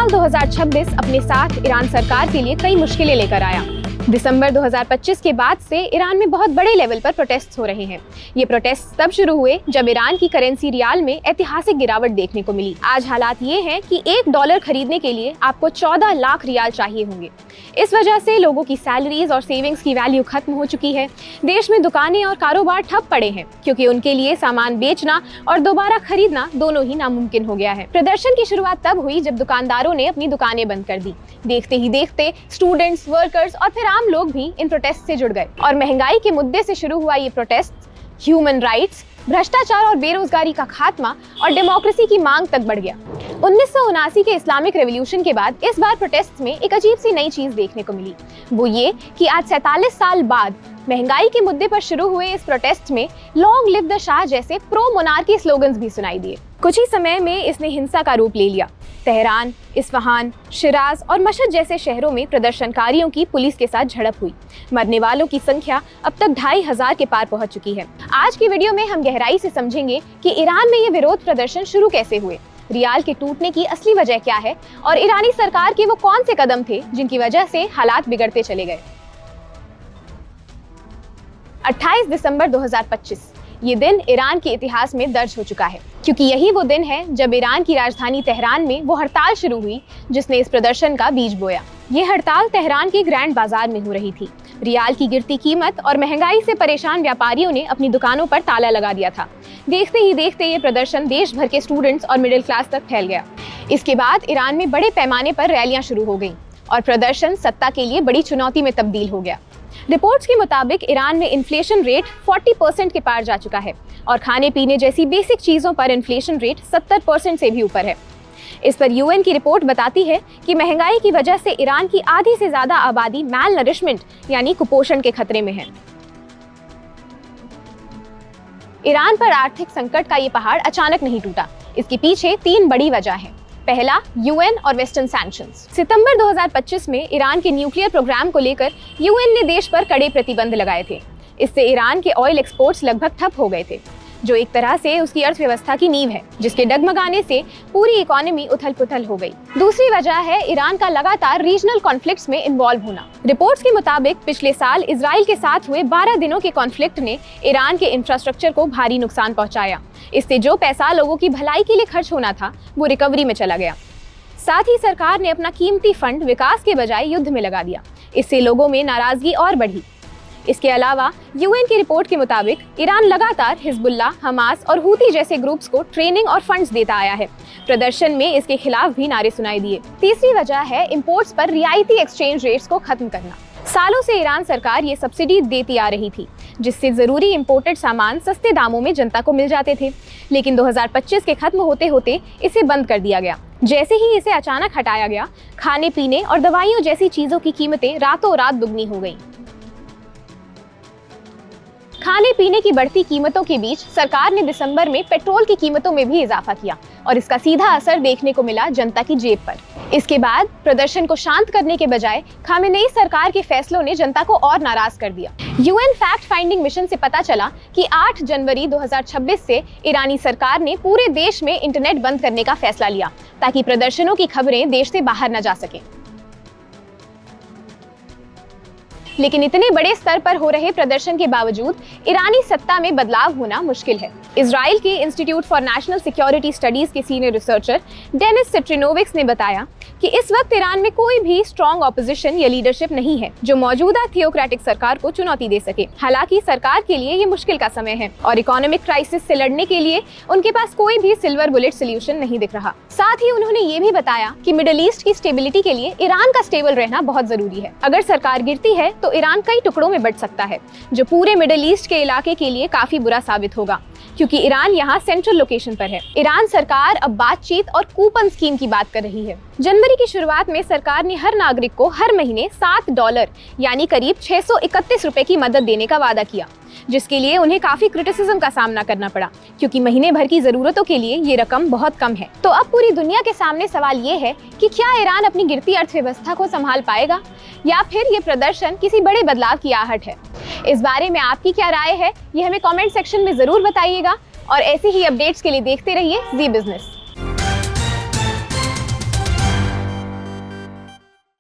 साल 2026 अपने साथ ईरान सरकार के लिए कई मुश्किलें लेकर आया। दिसंबर 2025 के बाद से ईरान में बहुत बड़े लेवल पर प्रोटेस्ट हो रहे हैं। ये प्रोटेस्ट तब शुरू हुए जब ईरान की करेंसी रियाल में ऐतिहासिक गिरावट देखने को मिली। आज हालात ये हैं कि $1 खरीदने के लिए आपको 14 लाख रियाल चाहिए होंगे। इस वजह से लोगों की सैलरीज और सेविंग्स की वैल्यू खत्म हो चुकी है। देश में दुकानें और कारोबार ठप पड़े हैं क्योंकि उनके लिए सामान बेचना और दोबारा खरीदना दोनों ही नामुमकिन हो गया है। प्रदर्शन की शुरुआत तब हुई जब दुकानदारों ने अपनी दुकानें बंद कर दी। देखते ही देखते स्टूडेंट्स, वर्कर्स और फिर आम लोग भी इन प्रोटेस्ट से जुड़ गए और महंगाई के मुद्दे से शुरू हुआ ये प्रोटेस्ट ह्यूमन राइट्स, भ्रष्टाचार और बेरोजगारी का खात्मा और डेमोक्रेसी की मांग तक बढ़ गया। 1979 के इस्लामिक रेवोल्यूशन के बाद इस बार प्रोटेस्ट में एक अजीब सी नई चीज देखने को मिली। वो ये कि आज 47 साल बाद महंगाई के मुद्दे पर शुरू हुए इस प्रोटेस्ट में लॉन्ग लिव द शाह जैसे प्रो मोनार्की स्लोगन्स भी सुनाई दिए। कुछ ही समय में इसने हिंसा का रूप ले लिया। तेहरान, इस्फहान, शिराज और मशहद जैसे शहरों में प्रदर्शनकारियों की पुलिस के साथ झड़प हुई। मरने वालों की संख्या अब तक 2500 के पार पहुंच चुकी है। आज की वीडियो में हम गहराई से समझेंगे कि ईरान में ये विरोध प्रदर्शन शुरू कैसे हुए, रियाल के टूटने की असली वजह क्या है और ईरानी सरकार के वो कौन से कदम थे जिनकी वजह से हालात बिगड़ते चले गए। 28 दिसंबर 2025 ये दिन ईरान के इतिहास में दर्ज हो चुका है क्योंकि यही वो दिन है जब ईरान की राजधानी तेहरान में वो हड़ताल शुरू हुई जिसने इस प्रदर्शन का बीज बोया। ये हड़ताल तेहरान के ग्रैंड बाजार में हो रही थी। रियाल की गिरती कीमत और महंगाई से परेशान व्यापारियों ने अपनी दुकानों पर ताला लगा दिया था। देखते ही देखते ये प्रदर्शन देश भर के स्टूडेंट्स और मिडिल क्लास तक फैल गया। इसके बाद ईरान में बड़े पैमाने पर रैलियां शुरू हो गईं और प्रदर्शन सत्ता के लिए बड़ी चुनौती में तब्दील हो गया। रिपोर्ट्स के मुताबिक ईरान में इन्फ्लेशन रेट 40% के पार जा चुका है और खाने पीने जैसी बेसिक चीजों पर इन्फ्लेशन रेट 70% से भी ऊपर है। इस पर यूएन की रिपोर्ट बताती है कि महंगाई की वजह से ईरान की आधी से ज्यादा आबादी मैल नरिशमेंट यानी कुपोषण के खतरे में है। ईरान पर आर्थिक संकट का ये पहाड़ अचानक नहीं टूटा। इसके पीछे 3 बड़ी वजह है। पहला, यूएन और वेस्टर्न सैंक्शंस। सितंबर 2025 में ईरान के न्यूक्लियर प्रोग्राम को लेकर यूएन ने देश पर कड़े प्रतिबंध लगाए थे। इससे ईरान के ऑयल एक्सपोर्ट्स लगभग ठप हो गए थे, जो एक तरह से उसकी अर्थव्यवस्था की नींव है, जिसके डगमगाने से पूरी इकोनॉमी उथल-पुथल हो गई। दूसरी वजह है ईरान का लगातार रीजनल कॉन्फ्लिक्ट्स में इन्वॉल्व होना। रिपोर्ट्स के मुताबिक पिछले साल इजराइल के साथ हुए 12 दिनों के कॉन्फ्लिक्ट ने ईरान के इंफ्रास्ट्रक्चर को भारी नुकसान पहुंचाया। इससे जो पैसा लोगों की भलाई के लिए खर्च होना था वो रिकवरी में चला गया। साथ ही सरकार ने अपना कीमती फंड विकास के बजाय युद्ध में लगा दिया। इससे लोगों में नाराजगी और बढ़ी। इसके अलावा यूएन की रिपोर्ट के मुताबिक ईरान लगातार हिजबुल्लाह, हमास और हूती जैसे ग्रुप्स को ट्रेनिंग और फंड्स देता आया है। प्रदर्शन में इसके खिलाफ भी नारे सुनाई दिए। तीसरी वजह है इंपोर्ट्स पर रियायती एक्सचेंज रेट्स को खत्म करना। सालों से ईरान सरकार ये सब्सिडी देती आ रही थी, जिससे जरूरी इंपोर्टेड सामान सस्ते दामों में जनता को मिल जाते थे। लेकिन 2025 के खत्म होते होते इसे बंद कर दिया गया। जैसे ही इसे अचानक हटाया गया, खाने पीने और दवाइयों जैसी चीजों की कीमतें रातों रात दुगनी हो गईं। खाने पीने की बढ़ती कीमतों के बीच सरकार ने दिसंबर में पेट्रोल की कीमतों में भी इजाफा किया और इसका सीधा असर देखने को मिला जनता की जेब पर। इसके बाद प्रदर्शन को शांत करने के बजाय खामेनेई सरकार के फैसलों ने जनता को और नाराज कर दिया। यूएन फैक्ट फाइंडिंग मिशन से पता चला कि 8 जनवरी 2026 से ईरानी सरकार ने पूरे देश में इंटरनेट बंद करने का फैसला लिया ताकि प्रदर्शनों की खबरें देश से बाहर न जा सकें। लेकिन इतने बड़े स्तर पर हो रहे प्रदर्शन के बावजूद ईरानी सत्ता में बदलाव होना मुश्किल है। इजराइल के institute for national security studies के सीनियर रिसर्चर डेनिस सिट्रिनोविक्स ने बताया कि इस वक्त ईरान में कोई भी स्ट्रॉन्ग ऑपोजिशन या लीडरशिप नहीं है जो मौजूदा थियोक्रेटिक सरकार को चुनौती दे सके। हालांकि सरकार के लिए ये मुश्किल का समय है और इकोनॉमिक क्राइसिस से लड़ने के लिए उनके पास कोई भी सिल्वर बुलेट सोल्यूशन नहीं दिख रहा। साथ ही उन्होंने ये भी बताया कि मिडिल ईस्ट की स्टेबिलिटी के लिए ईरान का स्टेबल रहना बहुत जरूरी है। अगर सरकार गिरती है तो ईरान कई टुकड़ों में बंट सकता है, जो पूरे मिडिल ईस्ट के इलाके के लिए काफी बुरा साबित होगा क्योंकि ईरान यहाँ सेंट्रल लोकेशन पर है। ईरान सरकार अब बातचीत और कूपन स्कीम की बात कर रही है। जनवरी की शुरुआत में सरकार ने हर नागरिक को हर महीने $7 यानी करीब 631 रुपए की मदद देने का वादा किया, जिसके लिए उन्हें काफी क्रिटिसिज्म का सामना करना पड़ा क्योंकि महीने भर की जरूरतों के लिए ये रकम बहुत कम है। तो अब पूरी दुनिया के सामने सवाल ये है कि क्या ईरान अपनी गिरती अर्थव्यवस्था को संभाल पाएगा या फिर ये प्रदर्शन किसी बड़े बदलाव की आहट है। इस बारे में आपकी क्या राय है, ये हमें कमेंट सेक्शन में जरूर बताइएगा और ऐसे ही अपडेट्स के लिए देखते रहिए जी बिजनेस।